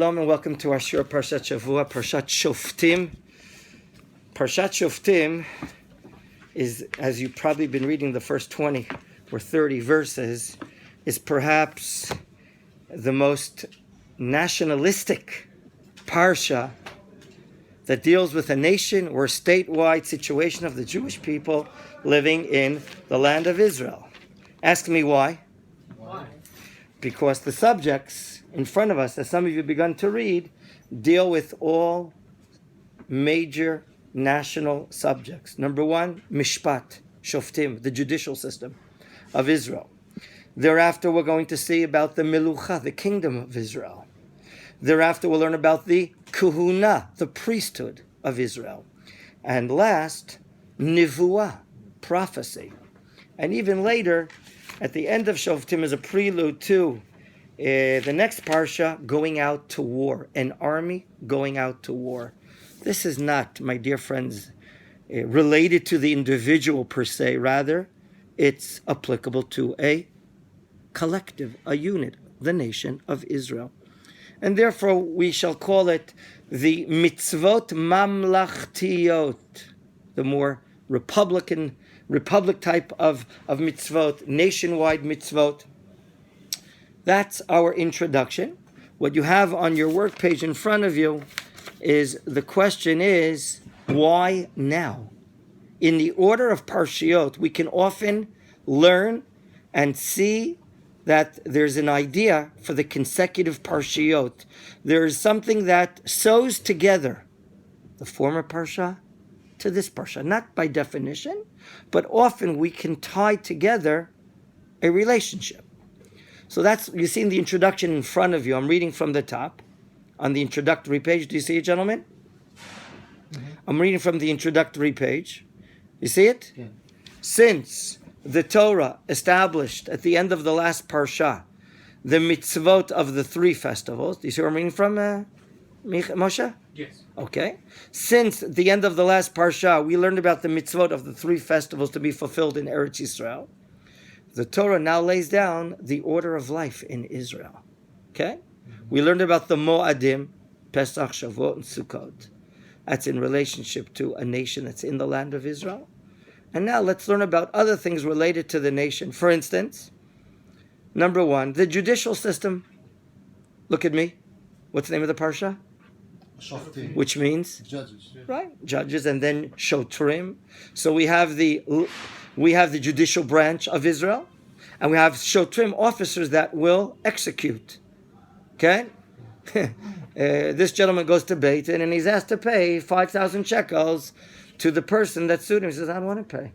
Shalom and welcome to our Shir Parshat Shavua, Parshat Shoftim. Parshat Shoftim is, as you've probably been reading the first 20 or 30 verses, is perhaps the most nationalistic parsha that deals with a nation or statewide situation of the Jewish people living in the land of Israel. Ask me why. Why? Because the subjects in front of us, as some of you have begun to read, deal with all major national subjects. Number one, Mishpat, Shoftim, the judicial system of Israel. Thereafter, we're going to see about the Melucha, the kingdom of Israel. Thereafter, we'll learn about the Kuhuna, the priesthood of Israel. And last, Nivuah, prophecy. And even later, at the end of Shoftim is a prelude to the next parsha, going out to war, an army going out to war. This is not, my dear friends, related to the individual per se. Rather, it's applicable to a collective, a unit, the nation of Israel. And therefore, we shall call it the mitzvot mamlachtiyot, the more republic type of mitzvot, nationwide mitzvot. That's our introduction. What you have on your work page in front of you is, the question is, why now? In the order of Parshiot, we can often learn and see that there's an idea for the consecutive Parshiot. There is something that sews together the former Parsha to this Parsha. Not by definition, but often we can tie together a relationship. So that's, you see in the introduction in front of you, I'm reading from the top, on the introductory page. Do you see it, gentlemen? Mm-hmm. I'm reading from the introductory page. You see it? Yeah. Since the Torah established at the end of the last Parsha the mitzvot of the three festivals. Do you see where I'm reading from, Moshe? Yes. Okay. Since the end of the last Parsha, we learned about the mitzvot of the three festivals to be fulfilled in Eretz Yisrael. The Torah now lays down the order of life in Israel. Okay? Mm-hmm. We learned about the Moadim, Pesach, Shavuot, and Sukkot. That's in relationship to a nation that's in the land of Israel. And now let's learn about other things related to the nation. For instance, number one, the judicial system. Look at me. What's the name of the parsha? Shoftim. Which means? Judges. Right, judges, and then Shotrim. So we have the judicial branch of Israel, and we have Shotrim, officers that will execute. Okay? This gentleman goes to Beit Din and he's asked to pay 5,000 shekels to the person that sued him. He says, I don't want to pay.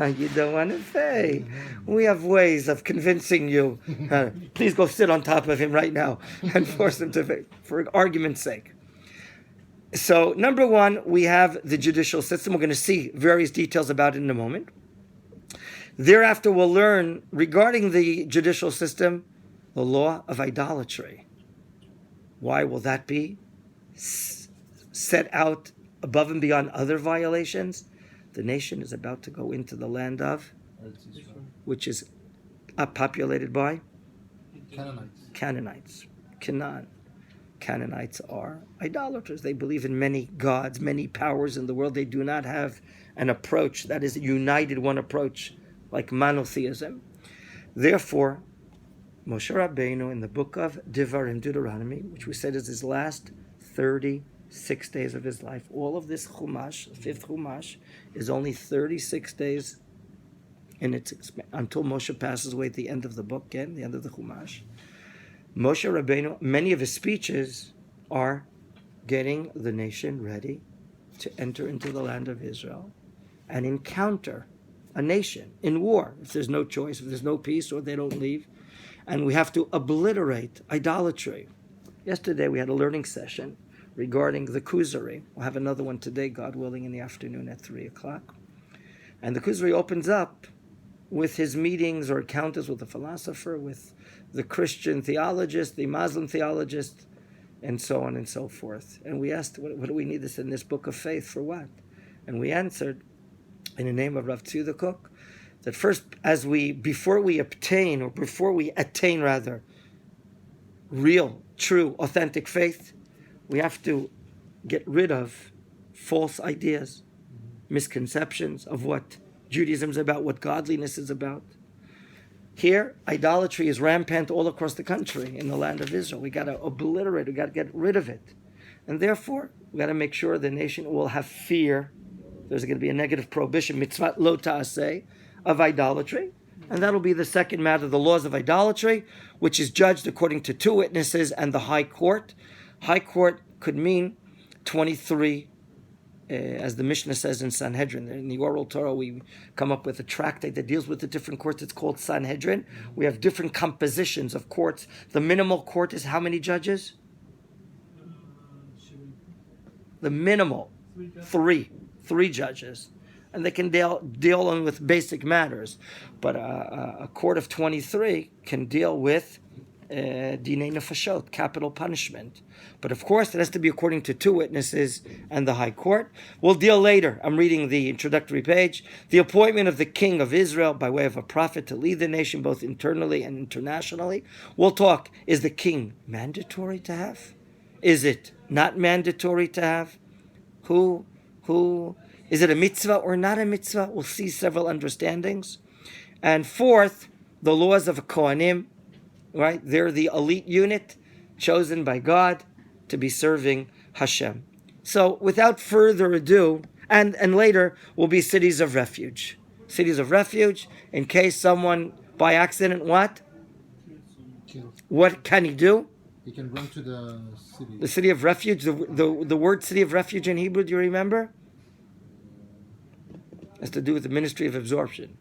You don't want to pay. We have ways of convincing you. Please go sit on top of him right now and force him to pay, for argument's sake. So, number one, we have the judicial system. We're going to see various details about it in a moment. Thereafter, we'll learn regarding the judicial system, the law of idolatry. Why will that be set out above and beyond other violations? The nation is about to go into the land of, which is populated by Canaanites. Canaan. Canaanites are idolaters. They believe in many gods, many powers in the world. They do not have an approach that is united, one approach, like monotheism. Therefore, Moshe Rabbeinu, in the book of Devarim, Deuteronomy, which we said is his last 36 days of his life, all of this Chumash, the fifth Chumash, is only 36 days in its until Moshe passes away at the end of the book, again, the end of the Chumash. Moshe Rabbeinu, many of his speeches are getting the nation ready to enter into the land of Israel and encounter a nation in war, if there's no choice, if there's no peace, or they don't leave. And we have to obliterate idolatry. Yesterday we had a learning session regarding the Kuzari. We'll have another one today, God willing, in the afternoon at 3 o'clock. And the Kuzari opens up with his meetings or encounters with the philosopher, with the Christian theologist, the Muslim theologist, and so on and so forth. And we asked, what do we need this in this book of faith for what? And we answered, in the name of Rav Tzvi the Cook, that first, before we attain real true, authentic faith, we have to get rid of false ideas, misconceptions of what Judaism is about, what godliness is about. Here, idolatry is rampant all across the country in the land of Israel. We got to obliterate, we got to get rid of it. And therefore, we got to make sure the nation will have fear. There's going to be a negative prohibition, mitzvah lo ta'aseh, of idolatry. And that'll be the second matter, the laws of idolatry, which is judged according to two witnesses and the high court. High court could mean 23, as the Mishnah says in Sanhedrin. In the oral Torah, we come up with a tractate that deals with the different courts. It's called Sanhedrin. We have different compositions of courts. The minimal court is how many judges? The minimal, three judges. And they can deal only with basic matters. But a court of 23 can deal with dinei nefashot, capital punishment. But of course, it has to be according to two witnesses and the high court. We'll deal later. I'm reading the introductory page. The appointment of the king of Israel by way of a prophet to lead the nation both internally and internationally. We'll talk, is the king mandatory to have? Is it not mandatory to have? Who? Is it a mitzvah or not a mitzvah? We'll see several understandings. And fourth, the laws of Kohanim, right? They're the elite unit chosen by God to be serving Hashem. So without further ado, and later will be cities of refuge. Cities of refuge in case someone by accident, what? What can he do? He can run to the city. The city of refuge, the word city of refuge in Hebrew, do you remember? Has to do with the ministry of absorption.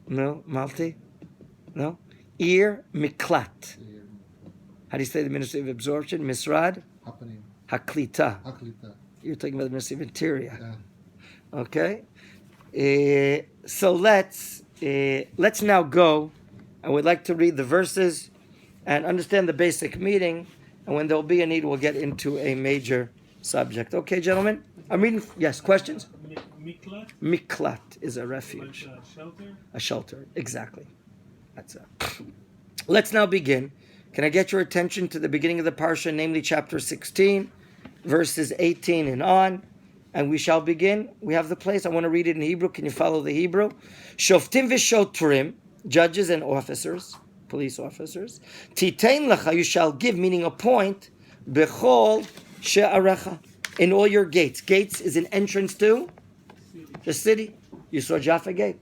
No? Malti? No? Ir Miklat. How do you say the ministry of absorption? Misrad? Happening. Haklita. Haklita. You're talking about the ministry of interior. Yeah. Okay? So let's now go. I would like to read the verses and understand the basic meaning. And when there'll be a need, we'll get into a major subject. Okay, gentlemen? I'm reading. Yes, questions? Miklat? Miklat is a refuge. Like a shelter? A shelter, exactly. That's it. Let's now begin. Can I get your attention to the beginning of the Parsha, namely chapter 16, verses 18 and on? And we shall begin. We have the place. I want to read it in Hebrew. Can you follow the Hebrew? Shoftim v'shotrim, judges and officers, police officers. Titein lecha, you shall give, meaning appoint, bechol she'arecha, in all your gates. Gates is an entrance to the city. You saw Jaffa Gate.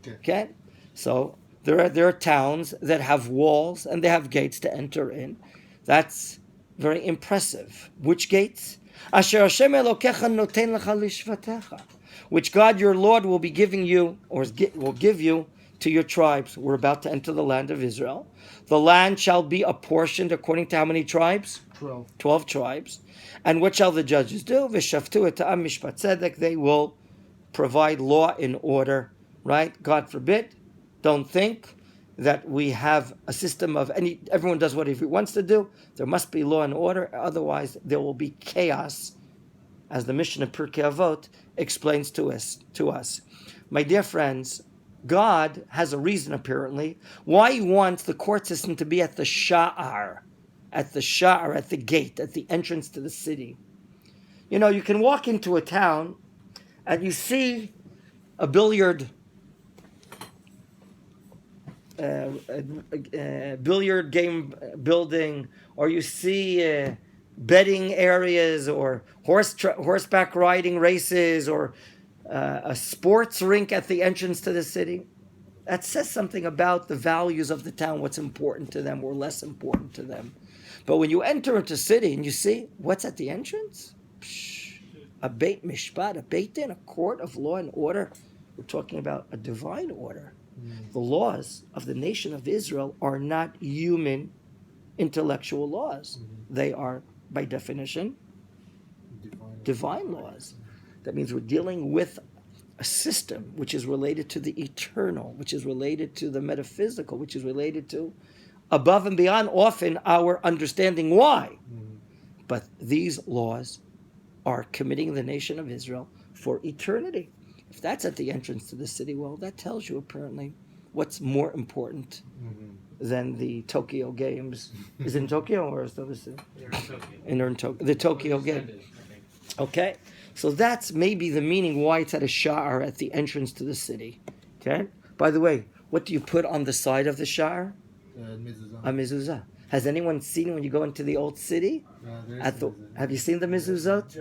Okay? So there are towns that have walls and they have gates to enter in. That's very impressive. Which gates? Asher Hashem Elokecha noten lecha lishvatecha, which God your Lord will be giving you, or will give you to your tribes. We're about to enter the land of Israel. The land shall be apportioned according to how many tribes? 12 tribes. And what shall the judges do? V'shaftu et ha'am mishpat tzedek. They will provide law and order, right? God forbid. Don't think that we have a system of everyone does what he wants to do. There must be law and order. Otherwise, there will be chaos, as the Mishnah Pirkei Avot explains to us. My dear friends, God has a reason, apparently, why he wants the court system to be at the sha'ar, at the gate, at the entrance to the city. You know, you can walk into a town and you see a billiard game building, or you see betting areas, or horseback riding races, or a sports rink at the entrance to the city. That says something about the values of the town, what's important to them or less important to them. But when you enter into a city and you see what's at the entrance, a beit mishpat, a beit din, a court of law and order. We're talking about a divine order. The laws of the nation of Israel are not human intellectual laws. They are, by definition, divine laws. That means we're dealing with a system which is related to the eternal, which is related to the metaphysical, which is related to above and beyond often our understanding why. But these laws are committing the nation of Israel for eternity. If that's at the entrance to the city, well, that tells you apparently what's more important than the Tokyo Games. Is it in Tokyo or is it the city? They're in Tokyo. The Tokyo Game. Okay, so that's maybe the meaning why it's at a sha'ar at the entrance to the city. Okay. By the way, what do you put on the side of the sha'ar? Mezuzah. A mezuzah. Has anyone seen when you go into the old city? Have you seen the mezuzot?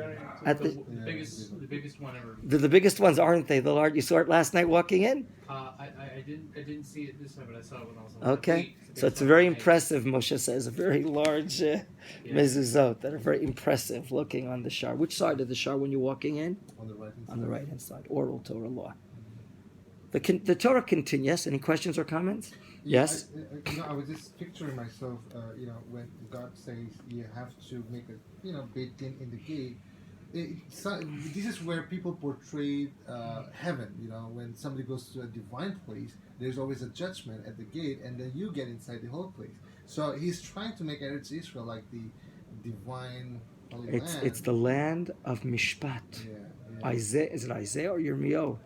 The biggest one ever. The biggest ones, aren't they? The large. You saw it last night walking in. I didn't see it this time, but I saw it when I was on Okay, so it's very impressive. Moshe says a very large mezuzot that are very impressive looking on the shar. Which side of the shar when you're walking in? On the right hand side. On the right hand side. Oral Torah law. The Torah continues. Any questions or comments? Yes. I was just picturing myself. When God says you have to make a beit din in the gate. This is where people portray heaven. When somebody goes to a divine place, there's always a judgment at the gate, and then you get inside the whole place. So he's trying to make Eretz Israel like the divine holy land. It's the land of mishpat. Yeah. Isaiah, is it Isaiah or Yirmiyahu?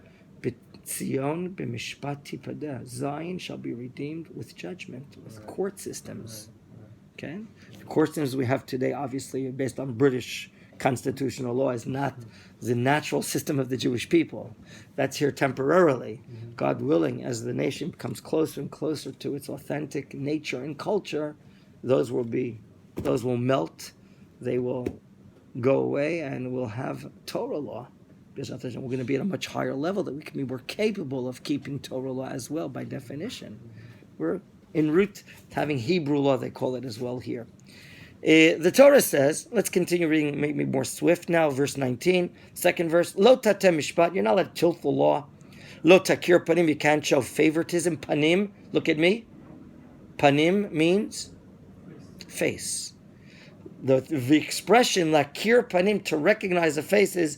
Zion b'mishpat tipadah. Zion shall be redeemed with judgment, with court systems. Right. Okay, the court systems we have today, obviously based on British constitutional law, is not the natural system of the Jewish people. That's here temporarily. God willing, as the nation becomes closer and closer to its authentic nature and culture, those will melt, they will go away, and we'll have Torah law. We're going to be at a much higher level that we can be more capable of keeping Torah law as well, by definition. We're en route to having Hebrew law, they call it as well here. The Torah says, let's continue reading, make me more swift now, verse 19, second verse, Lo tateh mishpat, you're not allowed to tilt the law. Lo takir panim, you can't show favoritism. Panim, look at me. Panim means face. The expression lakir panim, to recognize a face, is,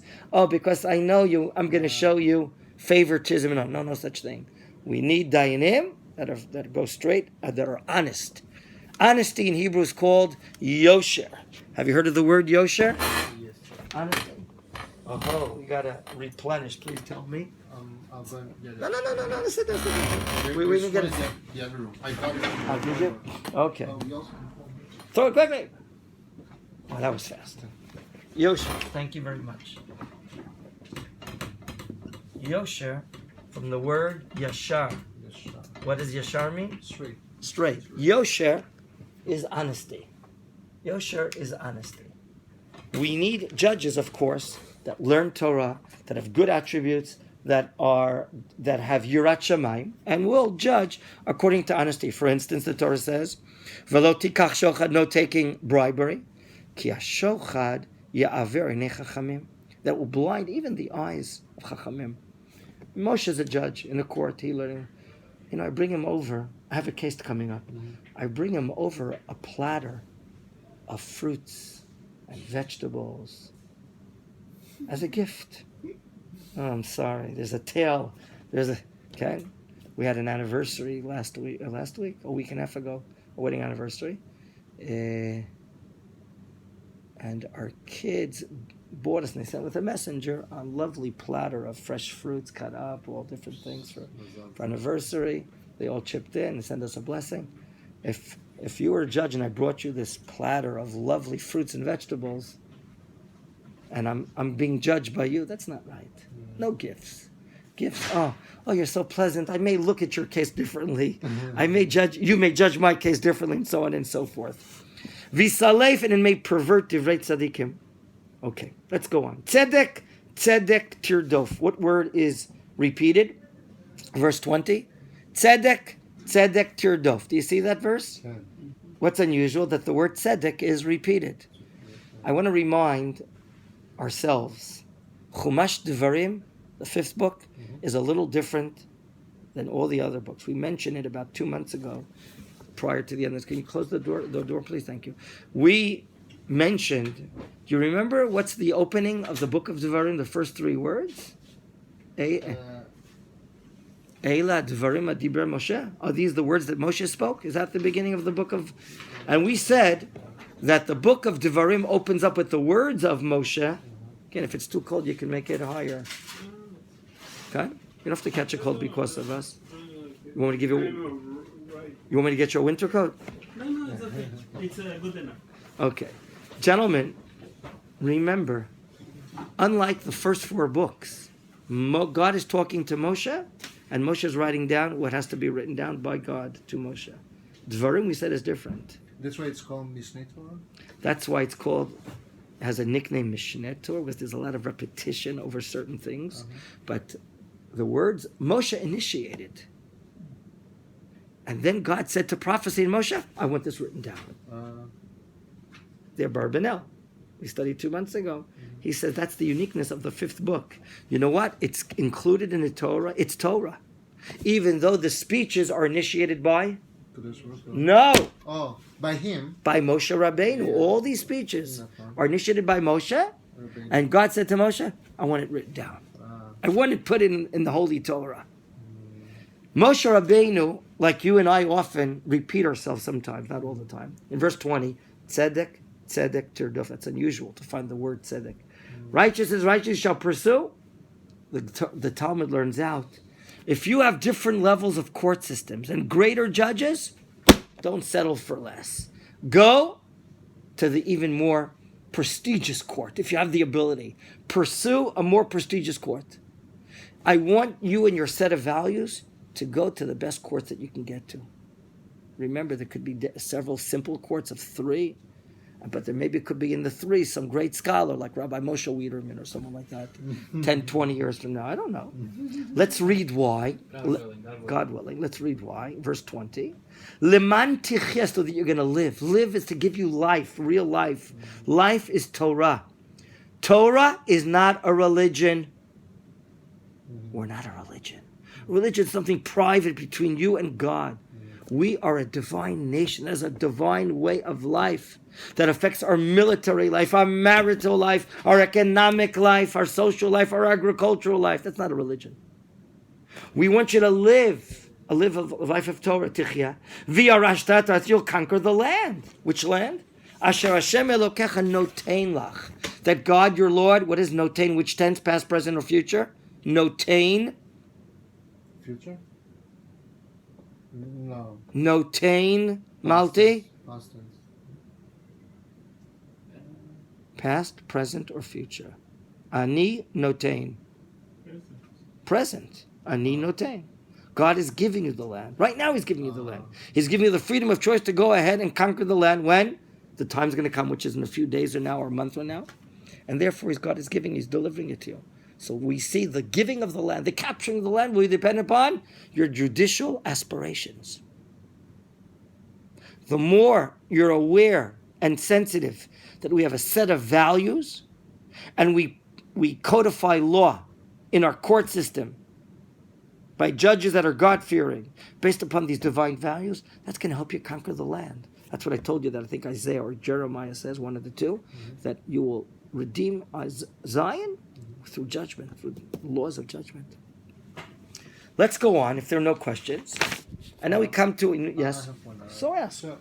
because I know you, I'm going to show you favoritism. No such thing. We need dayanim that go straight, that are honest. Honesty in Hebrew is called yosher. Have you heard of the word yosher? Yes. Honesty. Oh, you gotta replenish. Please tell me. I'll go and get it. No. Sit there. We can get it. The other room. I got it. How did you? Okay. We also Throw it quickly. Oh, that was fast. Yosher. Thank you very much. Yosher, from the word yashar. What does yashar mean? Straight. Yosher is honesty. Yosher is honesty. We need judges, of course, that learn Torah, that have good attributes, that have yirat shamayim, and will judge according to honesty. For instance, the Torah says, "V'lo tikach shochad," no taking bribery, ki hashochad ya'aver einei chachamim, that will blind even the eyes of chachamim. Moshe is a judge in the court. He learning. I bring him over. I have a case coming up. I bring him over a platter of fruits and vegetables as a gift. Oh, I'm sorry. There's a tale. Okay. We had an anniversary last week, a week and a half ago, a wedding anniversary. And our kids bought us, and they sent with a messenger a lovely platter of fresh fruits cut up, all different things for anniversary. They all chipped in and sent us a blessing. If you were a judge and I brought you this platter of lovely fruits and vegetables, and I'm being judged by you, that's not right. No gifts. Gifts. Oh, you're so pleasant. I may look at your case differently. You may judge my case differently, and so on and so forth. V'salef, and it may pervert divrei tzadikim. Okay, let's go on. Tzedek tirdof. What word is repeated? Verse 20. Tzedek tirdof. Do you see that verse? What's unusual? That the word tzedek is repeated. I want to remind ourselves, Chumash Devarim, the fifth book, is a little different than all the other books. We mentioned it about 2 months ago, prior to the end. Can you close the door, please? Thank you. We mentioned, do you remember what's the opening of the book of Devarim, the first 3 words? Eila Devarim Adiber Moshe. Are these the words that Moshe spoke? Is that the beginning of the book of... And we said that the book of Devarim opens up with the words of Moshe. Again, if it's too cold, you can make it higher. Okay? You don't have to catch a cold because of us. You want me to give you... You want me to get your winter coat? No, it's okay. It's good enough. Okay. Gentlemen, remember, unlike the first 4 books, God is talking to Moshe, and Moshe is writing down what has to be written down by God to Moshe. Dvarim, we said, is different. That's why it's called Mishneh Torah? That's why it's called, has a nickname Mishneh Torah, because there's a lot of repetition over certain things. But the words Moshe initiated. And then God said to prophecy in Moshe, I want this written down. They're Barbanel. We studied 2 months ago. He says that's the uniqueness of the 5th book. You know what? It's included in the Torah. It's Torah. Even though the speeches are initiated by? No. Oh, by him? By Moshe Rabbeinu. All these speeches are initiated by Moshe. And God said to Moshe, I want it written down. I want it put in the Holy Torah. Moshe Rabbeinu, like you and I often repeat ourselves sometimes, not all the time. In verse 20, tzedek, tzedek, tirduf. That's unusual to find the word tzedek. Righteous is righteous shall pursue. The Talmud learns out. If you have different levels of court systems and greater judges, don't settle for less. Go to the even more prestigious court, if you have the ability. Pursue a more prestigious court. I want you and your set of values to go to the best courts that you can get to. Remember, there could be several simple courts of 3, but there maybe could be in the 3 some great scholar like Rabbi Moshe Wiederman or someone like that 10, 20 years from now. I don't know. Let's read why. God willing. Let's read why. Verse 20. Leman tichya, so that you're going to live. Live is to give you life, real life. Life is Torah. Torah is not a religion. We're not a religion. Religion is something private between you and God. We are a divine nation. There's a divine way of life that affects our military life, our marital life, our economic life, our social life, our agricultural life. That's not a religion. We want you to live a life of Torah, tichya. V'yarashtat, you'll conquer the land. Which land? Asher Hashem Elokecha notein lach. That God, your Lord, what is notein? Which tense, past, present, or future? Notein. Future? No. Notein, Malti. Past tense. Past, present, or future. Ani notein. Present. Ani notein. God is giving you the land. Right now He's giving you the land. He's giving you the freedom of choice to go ahead and conquer the land when? The time's going to come, which is in a few days or now or a month from now. And therefore God is giving, He's delivering it to you. So we see the giving of the land, the capturing of the land will depend upon your judicial aspirations. The more you're aware and sensitive that we have a set of values and we codify law in our court system by judges that are God-fearing based upon these divine values, that's going to help you conquer the land. That's what I told you that I think Isaiah or Jeremiah says, one of the two, that you will redeem Zion through judgment, through laws of judgment. Let's go on if there are no questions. And now we come to, yes? I have one. So ask. So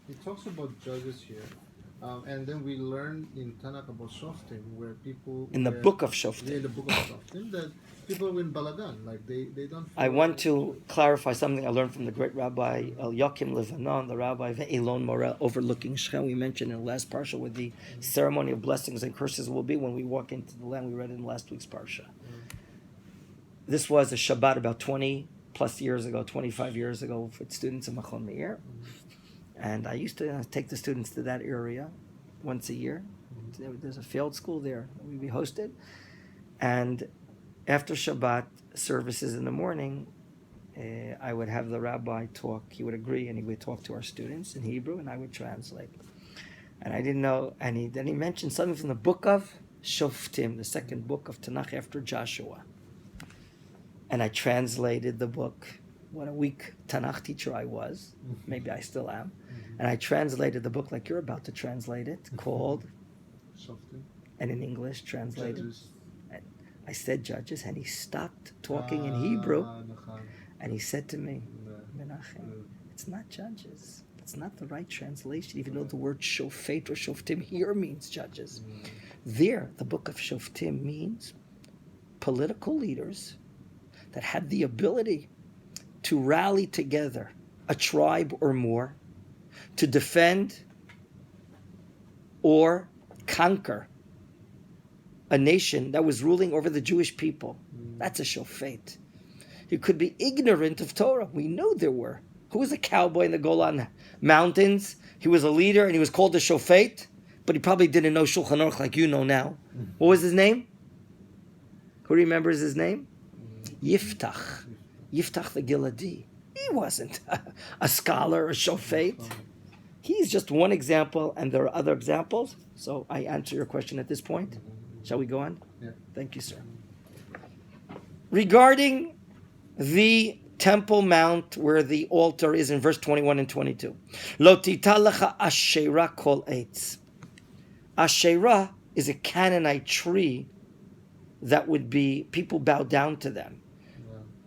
it talks about judges here. And then we learn in Tanakh about Shoftim, where people... In the book of Shoftim. Yeah, in the book of Shoftim, that people win balagan, like they don't... I want to clarify something I learned from the great Rabbi Eliakim Levanon, the Rabbi of Elon Morel, overlooking Shechem. We mentioned in the last Parsha where the ceremony of blessings and curses will be when we walk into the land. We read it in last week's Parsha. This was a Shabbat about 20 plus years ago, 25 years ago, for students in Machon Meir. And I used to take the students to that area once a year. There's a field school there we hosted. And after Shabbat services in the morning, I would have the rabbi talk. He would agree, and he would talk to our students in Hebrew, and I would translate. And I didn't know, and then he mentioned something from the book of Shoftim, the second book of Tanakh after Joshua. And I translated the book. What a weak Tanakh teacher I was. Maybe I still am. And I translated the book like you're about to translate it, called Shoftim. And in English translated. Judges. I said judges, and he stopped talking in Hebrew, and he said to me, Menachem, it's not judges. It's not the right translation, even though the word shofet or shoftim here means judges. There, the book of Shoftim means political leaders that had the ability to rally together a tribe or more to defend or conquer a nation that was ruling over the Jewish people. That's a shofet. You could be ignorant of Torah. We know there were. Who was a cowboy in the Golan Mountains? He was a leader and he was called a shofet, but he probably didn't know Shulchan Aruch like you know now. What was his name? Who remembers his name? Yiftach. Yiftach the Giladi. He wasn't a scholar, a shofet. He's just one example, and there are other examples. So I answer your question at this point. Shall we go on? Yeah. Thank you, sir. Regarding the Temple Mount where the altar is in verse 21 and 22. Lo tita lecha asherah kol eitz. Asherah is a Canaanite tree that would be, people bow down to them.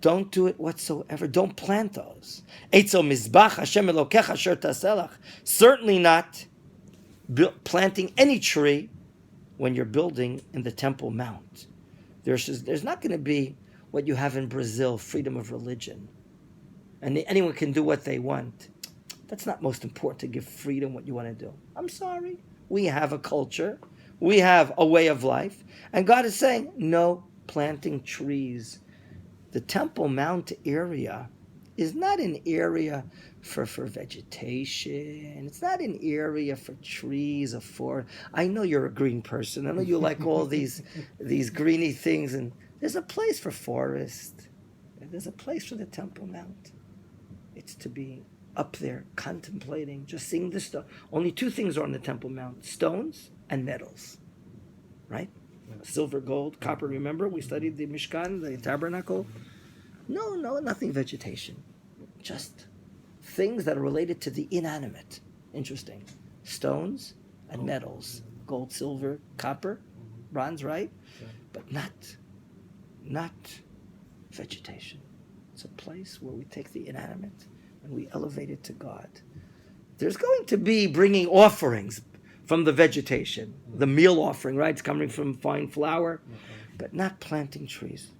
Don't do it whatsoever. Don't plant those. Eitzo mizbach Hashem Elokecha asher taselach. Certainly not planting any tree when you're building in the Temple Mount. There's not going to be what you have in Brazil, freedom of religion. And anyone can do what they want. That's not most important, to give freedom what you want to do. I'm sorry. We have a culture. We have a way of life. And God is saying, no planting trees. The Temple Mount area is not an area for vegetation. It's not an area for trees or for... I know you're a green person. I know you like all these greeny things. And there's a place for forest. There's a place for the Temple Mount. It's to be up there contemplating, just seeing the stuff. Only two things are on the Temple Mount: stones and metals. Right? Silver, gold, copper. Remember, we studied the Mishkan, the tabernacle. No, nothing vegetation. Just things that are related to the inanimate. Interesting. Stones and metals. Gold, silver, copper, bronze, right? But not vegetation. It's a place where we take the inanimate and we elevate it to God. There's going to be bringing offerings from the vegetation. The meal offering, right? It's coming from fine flour, but not planting trees.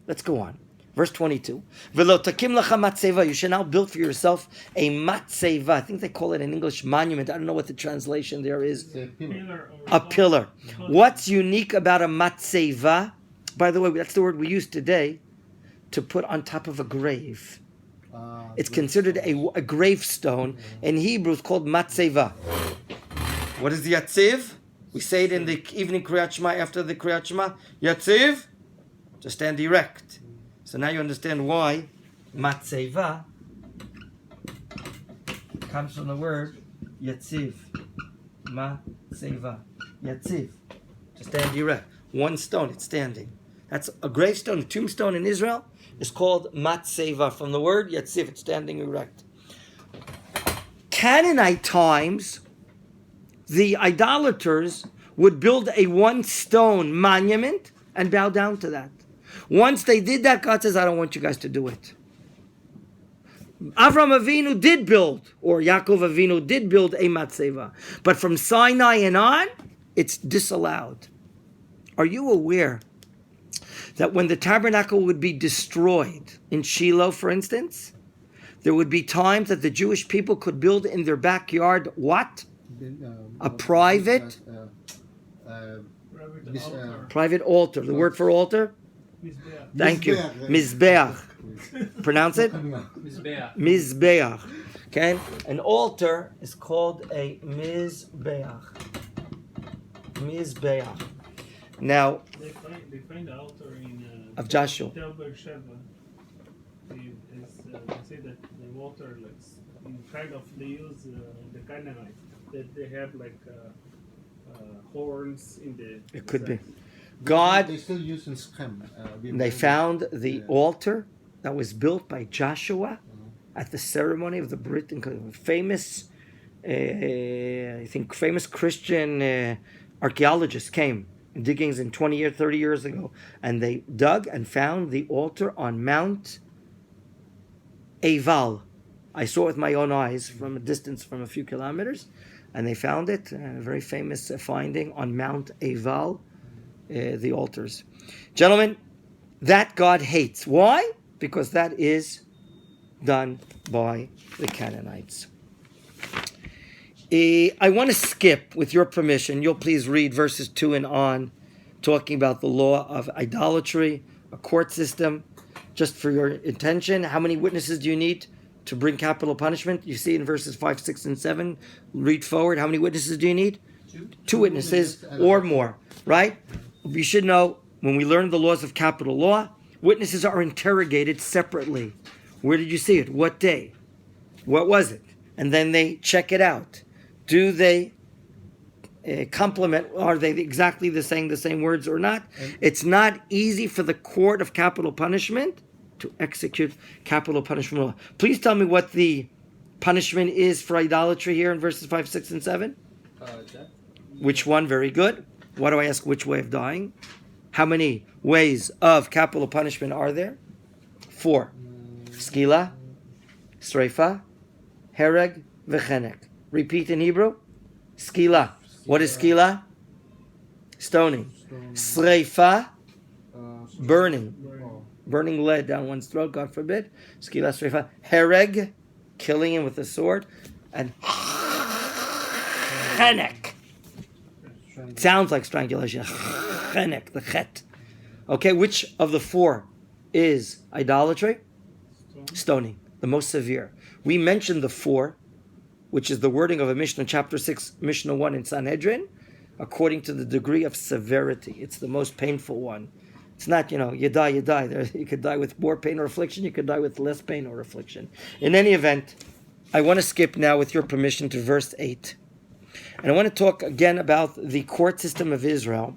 Let's go on. Verse 22. V'lo takim lecha matzeva. You should now build for yourself a matzeva. I think they call it in English monument. I don't know what the translation there is. A pillar. What's unique about a matzeva? By the way, that's the word we use today to put on top of a grave. It's considered a gravestone. In Hebrew, it's called matzeva. What is the yatziv? We say it in the evening Kriyat Shema after the Kriyat Shema. Yatziv, to stand erect. So now you understand why matzeva comes from the word yatziv. Matzeva. Yatziv, to stand erect. One stone, it's standing. That's a gravestone, a tombstone in Israel. It's called matzeva from the word yatziv, it's standing erect. Canaanite times, the idolaters would build a one-stone monument and bow down to that. Once they did that, God says, I don't want you guys to do it. Avram Avinu did build, or Yaakov Avinu did build a matzeva. But from Sinai and on, it's disallowed. Are you aware that when the tabernacle would be destroyed in Shiloh, for instance, there would be times that the Jewish people could build in their backyard what? A private altar. The word for altar? Thank you. Mizbeach. Pronounce it? Mizbeach. Okay? An altar is called a mizbeach. Mizbeach. Now, they find the altar in of Joshua. Tel Beersheba. They say that the water, they use the Canaanites, that they have horns in the. It could be. They still use in Shechem. They found the altar that was built by Joshua at the ceremony of the Brit. Famous, famous Christian archaeologists came in diggings in 20 years, 30 years ago, and they dug and found the altar on Mount Eval. I saw it with my own eyes from a distance from a few kilometers, and they found it, a very famous finding on Mount Eval, the altars. Gentlemen, that God hates. Why? Because that is done by the Canaanites. I want to skip, with your permission, you'll please read verses 2 and on, talking about the law of idolatry, a court system. Just for your intention, how many witnesses do you need to bring capital punishment? You see in verses 5, 6, and 7. Read forward. How many witnesses do you need? Two witnesses or more, right? You should know, when we learn the laws of capital law, witnesses are interrogated separately. Where did you see it? What day? What was it? And then they check it out. Do they complement? Are they exactly the same words or not? It's not easy for the court of capital punishment to execute capital punishment law. Please tell me what the punishment is for idolatry here in verses 5, 6, and 7. Death. Which one? Very good. Why do I ask which way of dying? How many ways of capital punishment are there? 4. Skila, Sreifa, Hereg, V'chenek. Repeat in Hebrew. Skila. What is skila? Stoning. Sreifa, burning. Burning lead down one's throat, God forbid. Skila, Sreifa. Hereg, killing him with a sword. And chenek. Sounds like strangulation. Chenek, the chet. Okay, which of the 4 is idolatry? Stoning, the most severe. We mentioned the 4, which is the wording of a Mishnah, chapter 6, Mishnah 1 in Sanhedrin, according to the degree of severity. It's the most painful one. It's not, you die. You could die with more pain or affliction. You could die with less pain or affliction. In any event, I want to skip now, with your permission, to verse 8. And I want to talk again about the court system of Israel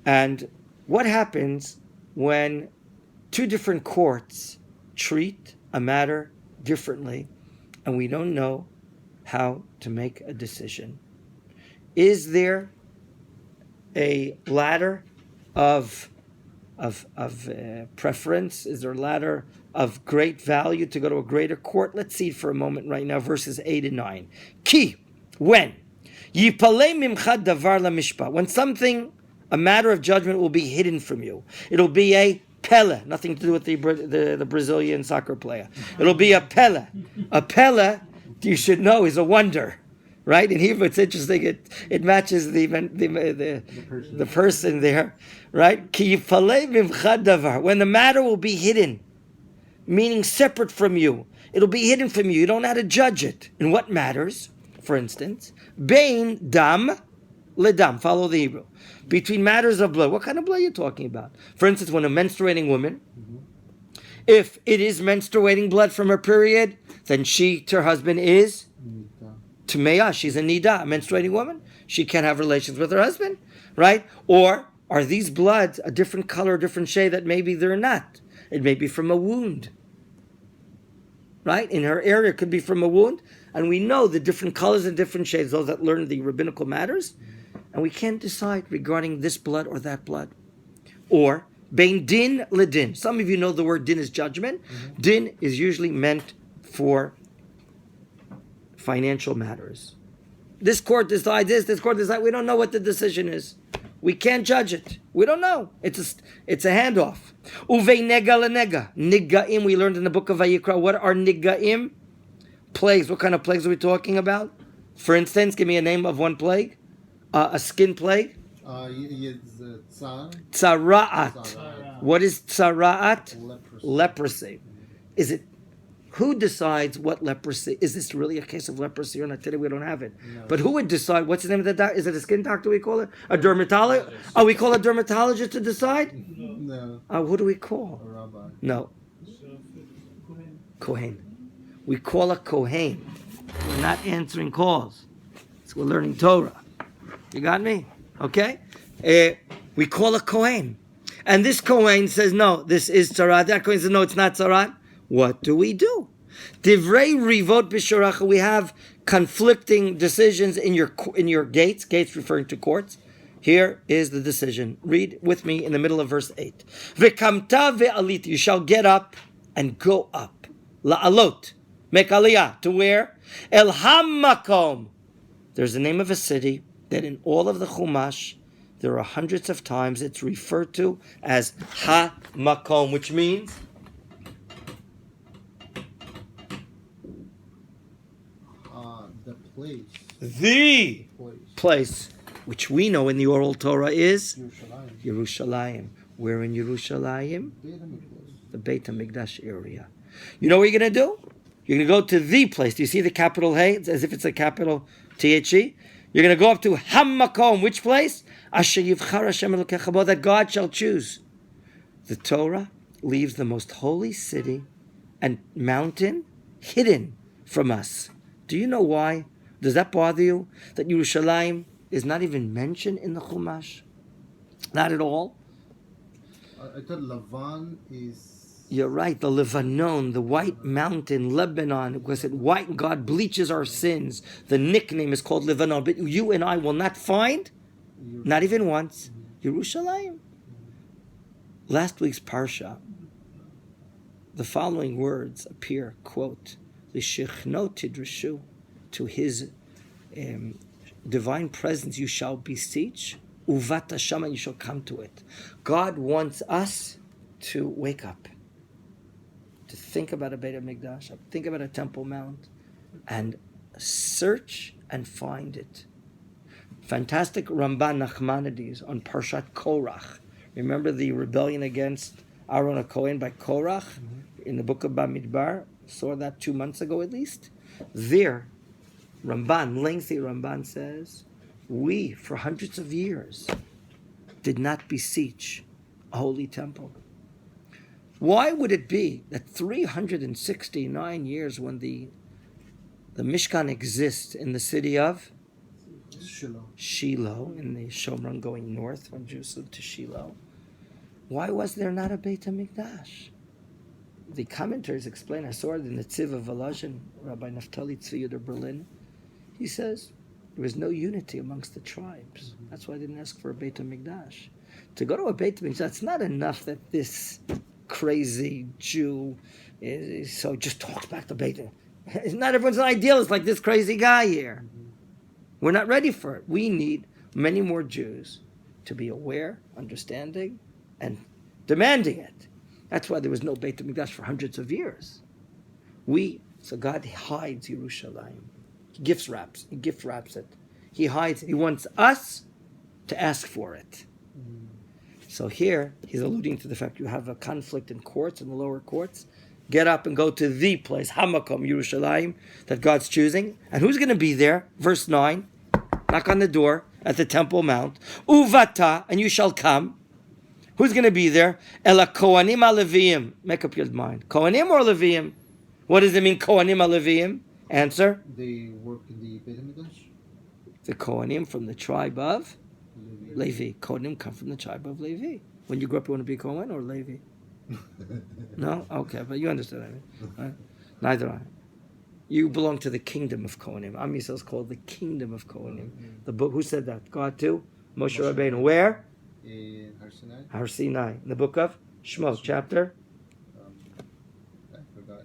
and what happens when 2 different courts treat a matter differently and we don't know how to make a decision. Is there a ladder of preference? Is there a ladder of great value to go to a greater court? Let's see it for a moment right now, verses 8 and 9. Ki, when? Yipalei mimcha davar lamishpat. When something, a matter of judgment, will be hidden from you. It'll be a pele, nothing to do with the Brazilian soccer player. It'll be a pele. A pele, you should know, is a wonder. Right? In Hebrew, it's interesting. It matches the person there. Right? Ki yipalei mimcha davar. When the matter will be hidden, meaning separate from you. It'll be hidden from you. You don't know how to judge it. In what matters? For instance, bein dam ledam. Follow the Hebrew. Between matters of blood. What kind of blood are you talking about? For instance, when a menstruating woman, if it is menstruating blood from her period, then she to her husband is Tumeah. She's a nida, a menstruating woman. She can't have relations with her husband, right? Or are these bloods a different color, a different shade that maybe they're not? It may be from a wound, right? In her area, it could be from a wound. And we know the different colors and different shades, those that learn the rabbinical matters. And we can't decide regarding this blood or that blood. Or, bein din ledin. Some of you know the word din is judgment. Mm-hmm. Din is usually meant for financial matters. This court decides this court decides. We don't know what the decision is. We can't judge it. We don't know. It's a handoff. Uvei nega lenega. Niggaim, we learned in the book of Vayikra. What are niggaim? Plagues. What kind of plagues are we talking about? For instance, give me a name of one plague. A skin plague. Tzara'at. What is tzara'at? Leprosy. Is it? Who decides what leprosy? Is this really a case of leprosy or not? Today we don't have it. No. But who would decide? What's the name of the doctor? Is it a skin doctor we call it? A dermatologist? Oh, we call a dermatologist to decide? No. Who do we call? A rabbi. No. Kohen. We call a Kohen. We're not answering calls. So we're learning Torah. You got me? Okay? We call a Kohen. And this Kohen says, no, this is Tzarat. That Kohen says, no, it's not Tzarat. What do we do? Divrei rivot b'sharacha. We have conflicting decisions in your gates. Gates referring to courts. Here is the decision. Read with me in the middle of verse 8. V'kamta ve'alit. You shall get up and go up. La'alot. Make aliyah. To where? El Hammakom. There's the name of a city that in all of the Chumash, there are hundreds of times it's referred to as Ha-Makom, which means place. The place, which we know in the oral Torah is Yerushalayim. Yerushalayim. Where in Yerushalayim? Beit HaMikdash. The Beit HaMikdash area. You know what you're going to do? You're going to go to the place. Do you see the capital Hey? It's as if it's a capital T-H-E. You're going to go up to Machon. Which place? Asher Yivchar Hashem Elokecha Bo, that God shall choose. The Torah leaves the most holy city and mountain hidden from us. Do you know why? Does that bother you? That Yerushalayim is not even mentioned in the Chumash? Not at all? I thought Lavan is... You're right, the Lebanon, the white mountain, Lebanon, because it white, God bleaches our sins. The nickname is called Lebanon, but you and I will not find, not even once, Yerushalayim. Last week's Parshat, the following words appear, quote, L'shechno tidreshu, to his divine presence you shall beseech, uvat Hashem, and you shall come to it. God wants us to wake up, to think about a Beit HaMikdash, think about a Temple Mount, and search and find it. Fantastic Ramban Nachmanides on Parshat Korach. Remember the rebellion against Aaron HaKohen by Korach in the book of Bamidbar? Saw that 2 months ago at least. There, Ramban, lengthy Ramban says, we, for hundreds of years, did not beseech a holy temple. Why would it be that 369 years when the Mishkan exists in the city of Shiloh, in the Shomron going north from Jerusalem to Shiloh, why was there not a Beit HaMikdash? The commentators explain, I saw it in the Tziv of Volozhin, Rabbi Naftali Tzvi Yudah Berlin. He says there was no unity amongst the tribes. That's why I didn't ask for a Beit HaMikdash. To go to a Beit HaMikdash, it's not enough that this crazy Jew so just talks back to Beit HaMikdash. Not everyone's an idealist like this crazy guy here. We're not ready for it. We need many more Jews to be aware, understanding, and demanding it. That's why there was no Beit HaMikdash for hundreds of years. So God hides Yerushalayim. He gift wraps it. He hides it. He wants us to ask for it. So here, he's alluding to the fact you have a conflict in courts, in the lower courts. Get up and go to the place, Hamakom, Yerushalayim, that God's choosing. And who's going to be there? Verse 9, knock on the door at the Temple Mount. Uvata, and you shall come. Who's going to be there? Ela Kohanim HaLeviim. Make up your mind. Kohanim or Leviim? What does it mean, Kohanim HaLeviim? Answer. They work in the Beit HaMikdash? The Kohanim from the tribe of Levi. Kohanim come from the tribe of Levi. When you grew up, you want to be Kohen or Levi? No? Okay, but you understand what I mean. Right? Neither I. You belong to the kingdom of Kohanim. Am Yisrael is called the kingdom of Kohanim. The book, who said that? God too? Moshe Rabbeinu. Where? In Har Sinai. Har Sinai. In the book of Shmos, chapter? I forgot.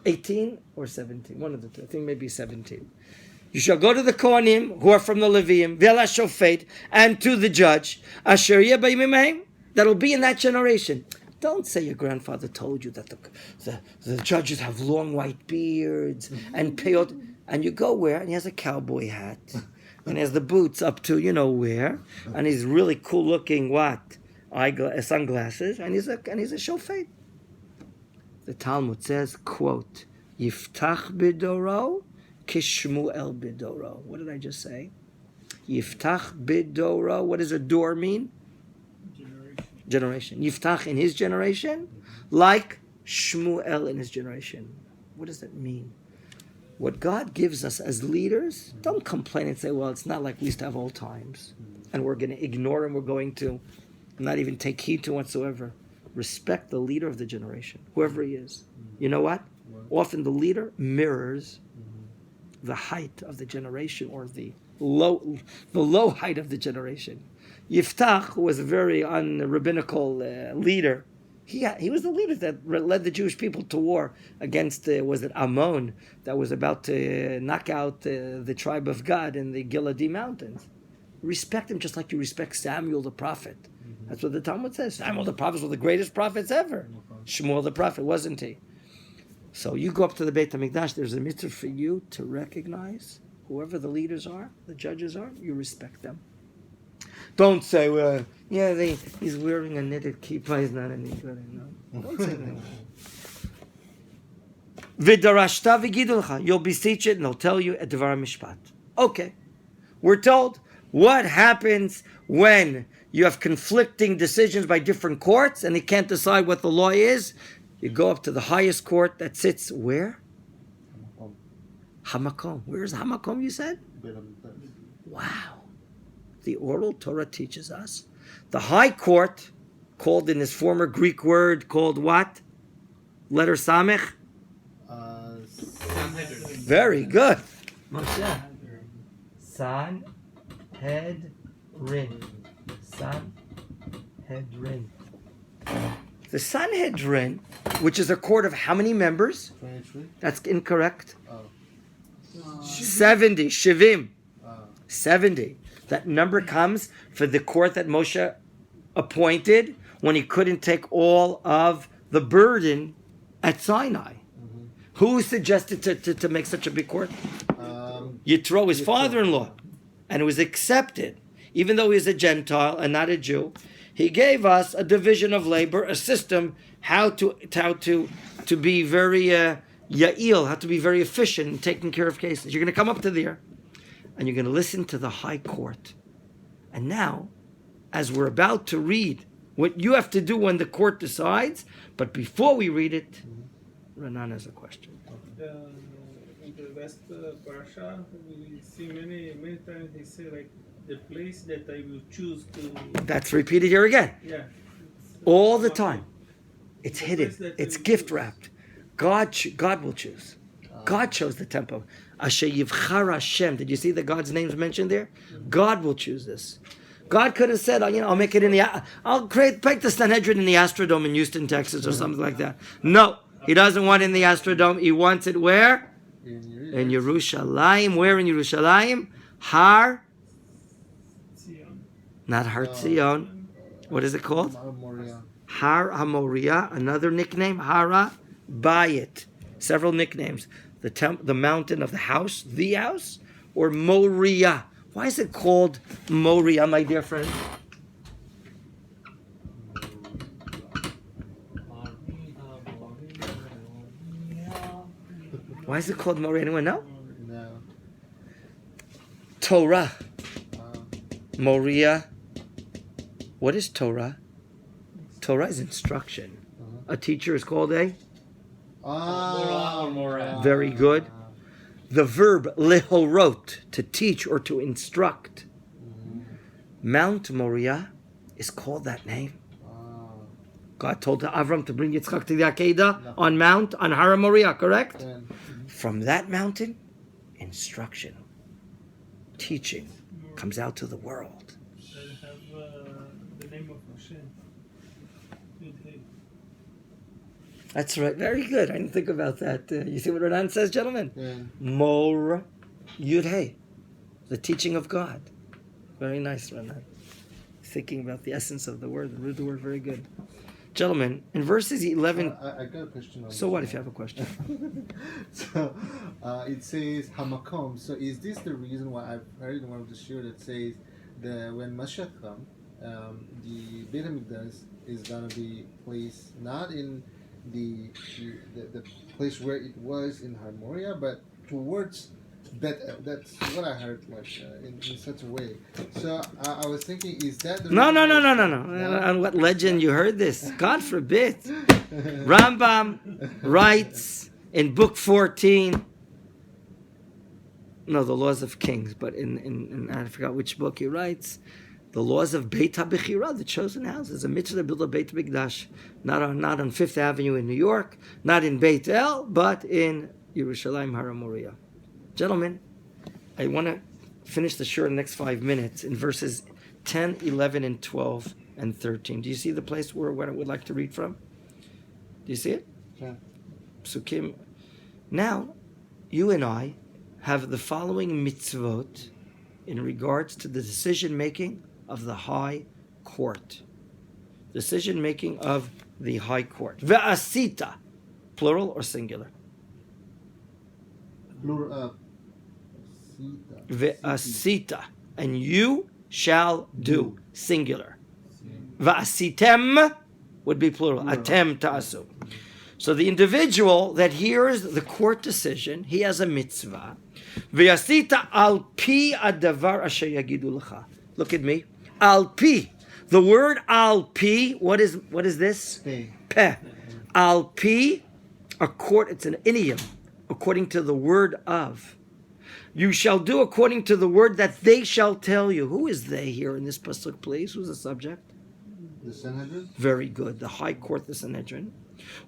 18 or 17? One of the two. I think maybe 17. You shall go to the Kohanim, who are from the Leviim, V'ela Shofet, and to the judge, Asher Yeh B'yimim Haim, that'll be in that generation. Don't say your grandfather told you that the judges have long white beards and peyot, and you go where, and he has a cowboy hat, and he has the boots up to you know where, and he's really cool looking sunglasses, and he's a shofet. The Talmud says, quote, Yiftach bidoro kishmuel bidoro. What did I just say? Yiftach bidoro. What does a door mean? Generation. Yiftach in his generation, like Shmuel in his generation. What does that mean? What God gives us as leaders, don't complain and say, well, it's not like we used to have old times, and we're going to ignore him, we're going to not even take heed to whatsoever. Respect the leader of the generation, whoever he is. You know what? Often the leader mirrors the height of the generation, or the low height of the generation. Yiftach was a very un-rabbinical leader. He was the leader that led the Jewish people to war against, was it Ammon, that was about to knock out the tribe of Gad in the Giladi mountains. Respect him just like you respect Samuel the prophet. That's what the Talmud says. Samuel the prophet was one of the greatest prophets ever. Shmuel the prophet, wasn't he? So you go up to the Beit HaMikdash, there's a mitzvah for you to recognize whoever the leaders are, the judges are, you respect them. Don't say, well, yeah, he's wearing a knitted kippah, he's not any good. No, don't say that. V'darashta v'gidulcha, you'll beseech it and they'll tell you at Devar Mishpat. Okay, we're told what happens when you have conflicting decisions by different courts and they can't decide what the law is. You go up to the highest court that sits where? Hamakom. Where's Hamakom, you said? Wow. The oral Torah teaches us. The high court, called in this former Greek word, called what? Letter Samech? Very good. Moshe. San, head, rin. San, head, rin. The Sanhedrin, which is a court of how many members? 23? That's incorrect. 70, Shivim. 70. That number comes for the court that Moshe appointed when he couldn't take all of the burden at Sinai. Mm-hmm. Who suggested to make such a big court? Yitro, his father-in-law. And it was accepted. Even though he was a Gentile and not a Jew, he gave us a division of labor, a system, how to be very ya'il, how to be very efficient in taking care of cases. You're going to come up to there, and you're going to listen to the high court. And now, as we're about to read what you have to do when the court decides, but before we read it, Renan has a question. In the last Parshat, we see many times they say like, the place that I will choose to... That's repeated here again. Yeah. All the time. It's The hidden. place that It's we gift choose. wrapped. God will choose. God chose the temple. Asher Yivchar Hashem. Did you see the God's names mentioned there? God will choose this. God could have said, I'll make it in the... I'll make the Sanhedrin in the Astrodome in Houston, Texas, or something like that. No. He doesn't want it in the Astrodome. He wants it where? In Yerushalayim. Where in Yerushalayim? Har... Not Har Tzion. What is it called? Har HaMoriah. Another nickname. Hara Bayit. Several nicknames. The mountain of the house. The house. Or Moriah. Why is it called Moriah, my dear friend? Why is it called Moriah? Anyone know? No. Torah. Moriah. What is Torah? Torah is instruction. A teacher is called a? Morah. Very good. The verb lehorot, to teach or to instruct. Mount Moriah is called that name. God told Avram to bring Yitzchak to the Akedah on Har Moriah, correct? From that mountain, instruction, teaching comes out to the world. I have the name of Moshe. That's right. Very good. I didn't think about that. You see what Renan says, gentlemen? Yeah. Mor Yud Hey, the teaching of God. Very nice, Renan. Thinking about the essence of the word, the root of the word. Very good. Gentlemen, in verses 11... I got a question. So what if you have a question? So it says Hamakom. So is this the reason why I've heard in one of the shir that says that when Mashiach comes, the Beit HaMikdash is gonna be placed not in the place where it was in Har Moriah, but towards Bethel. That's what I heard, like in such a way. So I was thinking, is that the No. reason On what legend you heard this? God forbid. Rambam writes in book 14, no, the laws of kings, but in I forgot which book he writes, the laws of Beit HaBechira, the chosen house. There's a mitzvah to build a Beit HaMikdash, not on Fifth Avenue in New York, not in Beit El, but in Yerushalayim Har Moriah. Gentlemen, I want to finish the shur in the next 5 minutes in verses 10, 11, and 12, and 13. Do you see the place where I would like to read from? Do you see it? Yeah. Psukim. Now, you and I have the following mitzvot in regards to the decision-making of the high court. Decision-making of the high court. Ve'asita, plural or singular? Plural. Ve'asita, and you shall do, singular. Va'asitem would be plural. Atem ta'asu. So the individual that hears the court decision, he has a mitzvah. Ve'asita al pi adavar asher yagidu lecha. Look at me. Al pi. The word al pi, what is this? Peh. Al pi, it's an idiom, according to the word of. You shall do according to the word that they shall tell you. Who is they here in this pasuk, please? Who's the subject? The Sanhedrin? Very good. The high court, the Sanhedrin.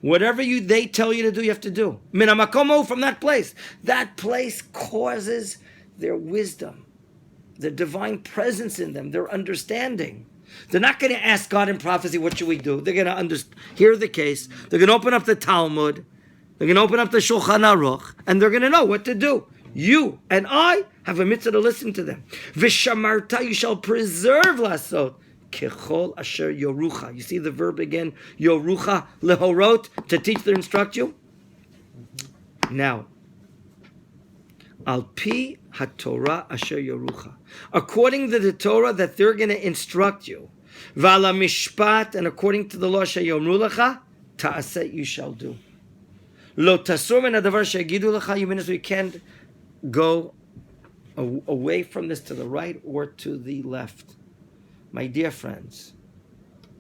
Whatever they tell you to do, you have to do. Minamakomo, from that place. That place causes their wisdom, the divine presence in them, their understanding. They're not going to ask God in prophecy, what should we do? They're going to hear the case. They're going to open up the Talmud. They're going to open up the Shulchan Aruch, and they're going to know what to do. You and I have a mitzvah to listen to them. Vishamarta, you shall preserve lasot. Kechol asher yorucha. You see the verb again, yorucha lehorot, to teach or instruct you. Now, al pi haTorah asher yorucha, according to the Torah that they're going to instruct you. Vala mishpat, and according to the law sheyomru lecha, ta'aseh, you shall do. Lo tasur min hadavar shegidu lecha, you can't go away from this to the right or to the left. My dear friends,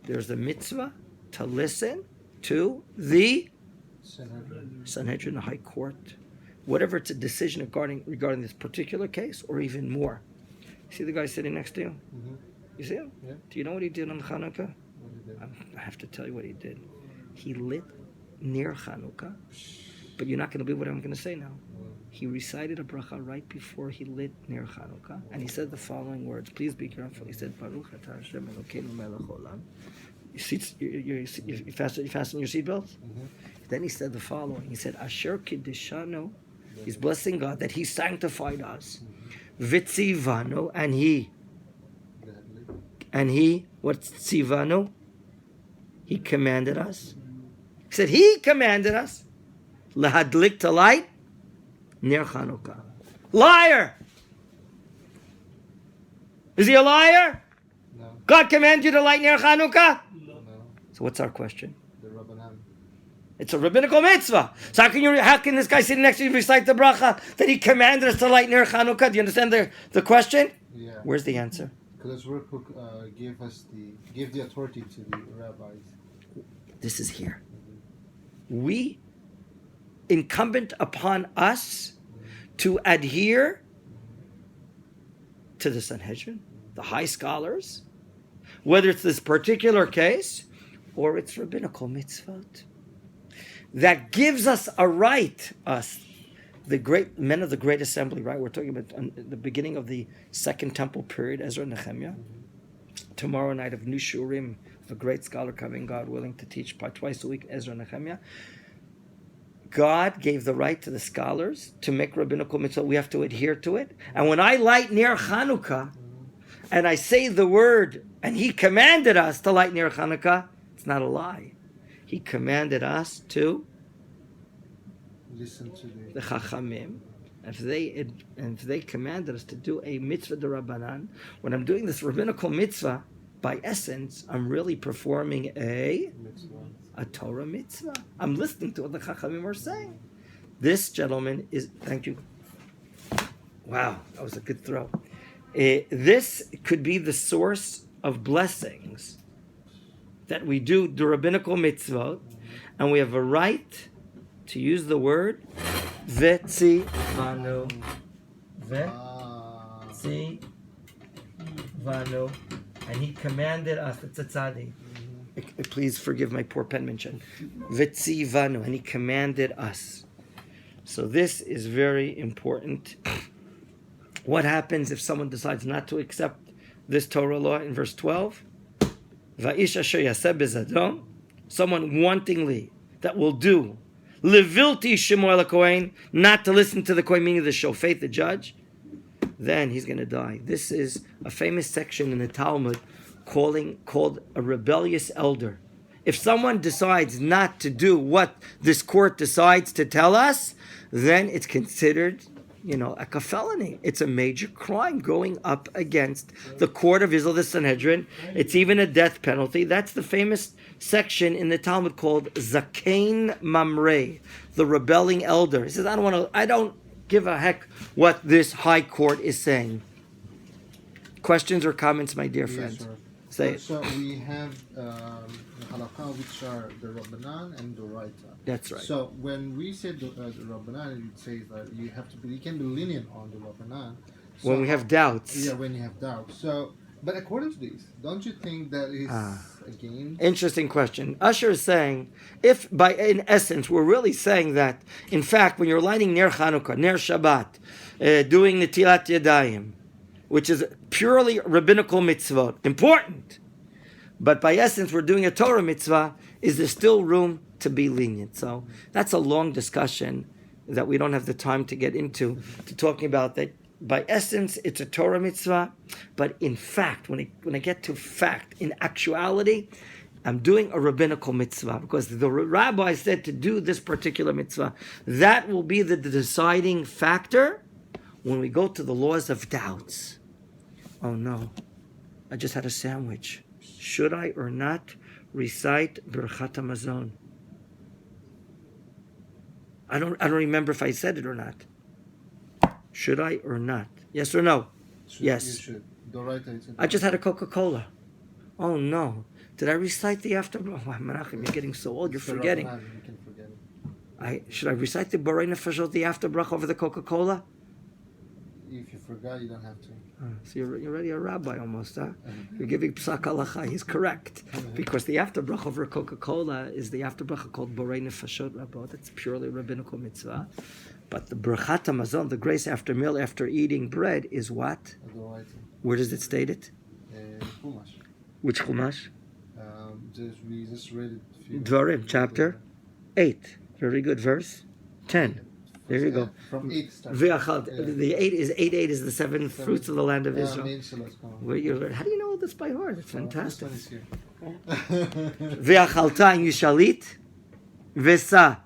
there's a mitzvah to listen to the Sanhedrin, the High Court, whatever it's a decision regarding this particular case, or even more. See the guy sitting next to you? Mm-hmm. You see him? Yeah. Do you know what he did on Hanukkah? I have to tell you what he did. He lit near Hanukkah, but you're not going to believe what I'm going to say now. He recited a bracha right before he lit near Hanukkah, and he said the following words. Please be careful. He said, Baruch atah Hashem Elokeinu melech olam. You fasten your seatbelts? Mm-hmm. Then he said the following. He said, Asher kiddishanu. He's blessing God that He sanctified us. Vitzivanu, and he, what's tzivanu? He commanded us. He said, He commanded us. Lahadlik, to light near Hanukkah. Liar! Is he a liar? No. God commanded you to light near Hanukkah? No. So what's our question? The Rabbanan. It's a rabbinical mitzvah. So how can this guy sitting next to you recite the bracha that he commanded us to light near Hanukkah? Do you understand the question? Yeah. Where's the answer? Because we're gave the authority to the rabbis. This is here. We, incumbent upon us to adhere to the Sanhedrin, the high scholars, whether it's this particular case or it's rabbinical mitzvot. That gives us a right, us, the great men of the Great Assembly, right? We're talking about the beginning of the Second Temple period, Ezra and Nehemiah. Tomorrow night of New Shurim, a great scholar coming, God willing, to teach twice a week, Ezra and Nehemiah. God gave the right to the scholars to make rabbinical mitzvah. We have to adhere to it. And when I light near Hanukkah, and I say the word, and He commanded us to light near Hanukkah, it's not a lie. He commanded us to Listen to the Chachamim. If they commanded us to do a mitzvah d'Rabbanan, when I'm doing this rabbinical mitzvah, by essence, I'm really performing a Torah mitzvah. I'm listening to what the Chachamim are saying. This gentleman is, thank you. Wow, that was a good throw. This could be the source of blessings that we do the rabbinical mitzvot, and we have a right to use the word vetzivanu. Vetzivanu. And He commanded us, it's a tzadi. Please forgive my poor penmanship. Vetzivanu, and He commanded us. So this is very important. What happens if someone decides not to accept this Torah law in verse 12? Va'ish asher yaseh bezadon, someone wantingly that will do levilti shemuel HaKohen, not to listen to the Kohen, meaning the shofet, the judge, then he's going to die. This is a famous section in the Talmud called a rebellious elder. If someone decides not to do what this court decides to tell us, then it's considered, like a felony. It's a major crime going up against the court of Israel, the Sanhedrin. It's even a death penalty. That's the famous section in the Talmud called Zakein Mamre, the rebelling elder. He says, I don't give a heck what this high court is saying. Questions or comments, my dear friends? Yes, sir. Say it. So we have the halakha, which are the Rabbanan and the Raita. That's right. So when we say the Rabbanan, it says that you can be lenient on the Rabbanan. So, When we have doubts. Yeah, when you have doubts. So, but according to this, don't you think that is again? Interesting question. Usher is saying, if in essence we're really saying that, in fact, when you're lighting Ner Chanukah, Ner Shabbat, doing Netilat Yadayim, which is purely rabbinical mitzvot, important, but by essence we're doing a Torah mitzvah, is there still room to be lenient? So that's a long discussion that we don't have the time to get into, to talking about that. By essence, it's a Torah mitzvah, but in fact, when I get to fact, in actuality, I'm doing a rabbinical mitzvah because the rabbi said to do this particular mitzvah. That will be the deciding factor when we go to the laws of doubts. Oh no, I just had a sandwich. Should I or not recite Birchat HaMazon? I don't remember if I said it or not. Should I or not? Yes or no? Yes. You should. The Raita, I just had a Coca-Cola. Oh no. Did I recite the after? Oh, Menachem, you're getting so old, you're forgetting. You can forget it. Should I recite the Borei Nefashot, the after bracha over the Coca-Cola? If you forgot, you don't have to. So you're already a rabbi almost, huh? You're giving psak halacha. He's correct. Because the after bracha over Coca-Cola is the after bracha called Borei Nefashot, Rabbi. That's purely rabbinical mitzvah. But the Birchat HaMazon, the grace after meal, after eating bread, is what? Where does it state it? Chumash. Which Chumash? We just read it. Dvarim, chapter 8. Very good. Verse 10. There you go. From 8 starts. The 8 is the seven fruits of the land of Israel. Yeah, How do you know all this by heart? It's fantastic. This one is here. Ve'achalta, and you shall eat. Vesa,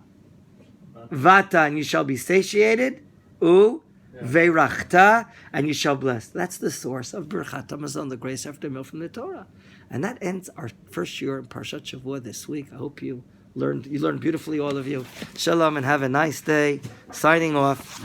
vata, and you shall be satiated. Ve'rachta, and you shall bless. That's the source of Birchat HaMazon, the grace after meal from the Torah. And that ends our first year in Parshat Shavua this week. I hope you learned beautifully, all of you. Shalom, and have a nice day. Signing off.